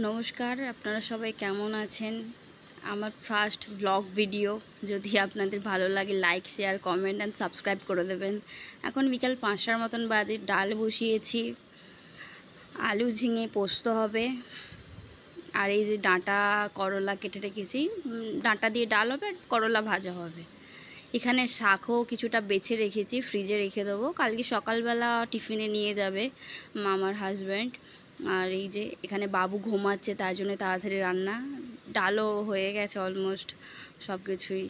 নমস্কার, আপনারা সবাই কেমন আছেন? আমার ফার্স্ট ব্লগ ভিডিও। যদি আপনাদের ভালো লাগে like, share, comment and subscribe করে দেবেন। এখন বিকাল 5টার মতন বাজে। ডাল বসিয়েছি, আলু ঝিঙে পোস্ত হবে। আর এই যে ডাঁটা করলা কেটে রেখেছি, ডাঁটা দিয়ে ডাল হবে আর করলা ভাজা হবে। এখানে শাকও কিছুটা বেছে রেখেছি, ফ্রিজে রেখে দেবো, কালকে সকালবেলা টিফিনে নিয়ে যাবে আমার হাজব্যান্ড। আর এই যে এখানে বাবু ঘুমাচ্ছে, তার জন্য তাড়াতাড়ি রান্না। ডালও হয়ে গেছে অলমোস্ট, সব কিছুই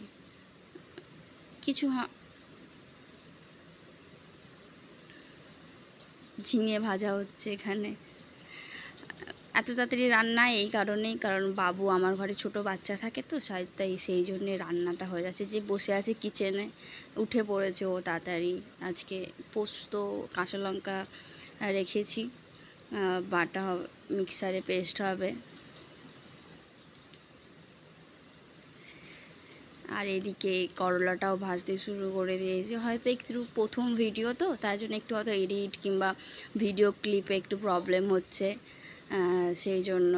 কিছু ঝিঙে ভাজা হচ্ছে এখানে। এত তাড়াতাড়ি রান্না এই কারণেই, কারণ বাবু আমার ঘরে ছোট বাচ্চা থাকে তো, তাই সেই জন্যে রান্নাটা হয়ে যাচ্ছে। যে বসে আছে কিচেনে, উঠে পড়েছে ও তাড়াতাড়ি। আজকে পোস্ত কাঁচা লঙ্কা রেখেছি, বাটা হবে, মিক্সারে পেস্ট হবে। আর এদিকে করলাটাও ভাজতে শুরু করে দিয়েছি। হয়তো একটু প্রথম ভিডিও তো, তাই জন্য একটু হয়তো এডিট কিংবা ভিডিও ক্লিপে একটু প্রবলেম হচ্ছে, সেই জন্য।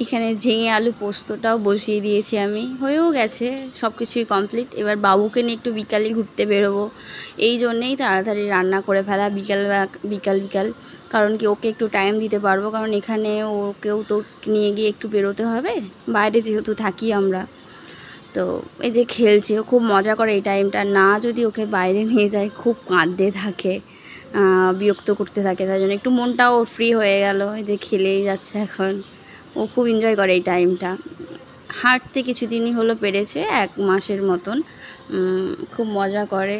এখানে ঝিঙে আলু পোস্তটাও বসিয়ে দিয়েছি আমি, হয়েও গেছে, সব কিছুই কমপ্লিট। এবার বাবুকে নিয়ে একটু বিকালে ঘুরতে বেরোবো, এই জন্যেই তাড়াতাড়ি রান্না করে ফেলা বিকাল বিকাল। কারণ কি, ওকে একটু টাইম দিতে পারবো, কারণ এখানে ওকেও তো নিয়ে গিয়ে একটু বেরোতে হবে, বাইরে যেহেতু থাকি আমরা। তো এই যে খেলছে, ও খুব মজা করে এই টাইমটা। না যদি ওকে বাইরে নিয়ে যায় খুব কাঁদতে থাকে, বিরক্ত করতে থাকে, তাই জন্য একটু মনটাও ফ্রি হয়ে গেল। এই যে খেলেই যাচ্ছে এখন, ও খুব এনজয় করে এই টাইমটা। হাঁটতে কিছুদিনই হলো পেরেছে, 1 মাসের মতন। খুব মজা করে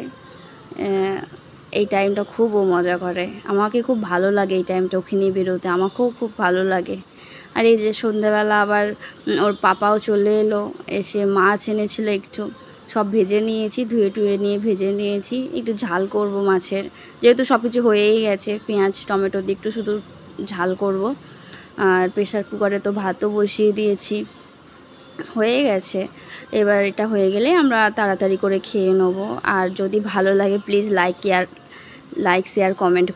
এই টাইমটা, খুব ও মজা করে। আমাকে খুব ভালো লাগে এই টাইমটা ওকে নিয়ে বেরোতে, আমাকেও খুব ভালো লাগে। আর এই যে সন্ধ্যাবেলা আবার ওর পাপাও চলে এলো, এসে মাছ এনেছিল একটু, সব ভেজে নিয়েছি, ধুয়ে টুয়ে নিয়ে ভেজে নিয়েছি। একটু ঝাল করব মাছের, যেহেতু সব কিছু হয়েই গেছে, পেঁয়াজ টমেটো দিয়ে একটু শুধু ঝাল করব। আর প্রেশার কুকারে তো ভাতও বসিয়ে দিয়েছি, হয়ে গেছে। এবার এটা হয়ে গেলে আমরা তাড়াতাড়ি করে খেয়ে নেবো। আর যদি ভালো লাগে প্লিজ লাইক শেয়ার কমেন্ট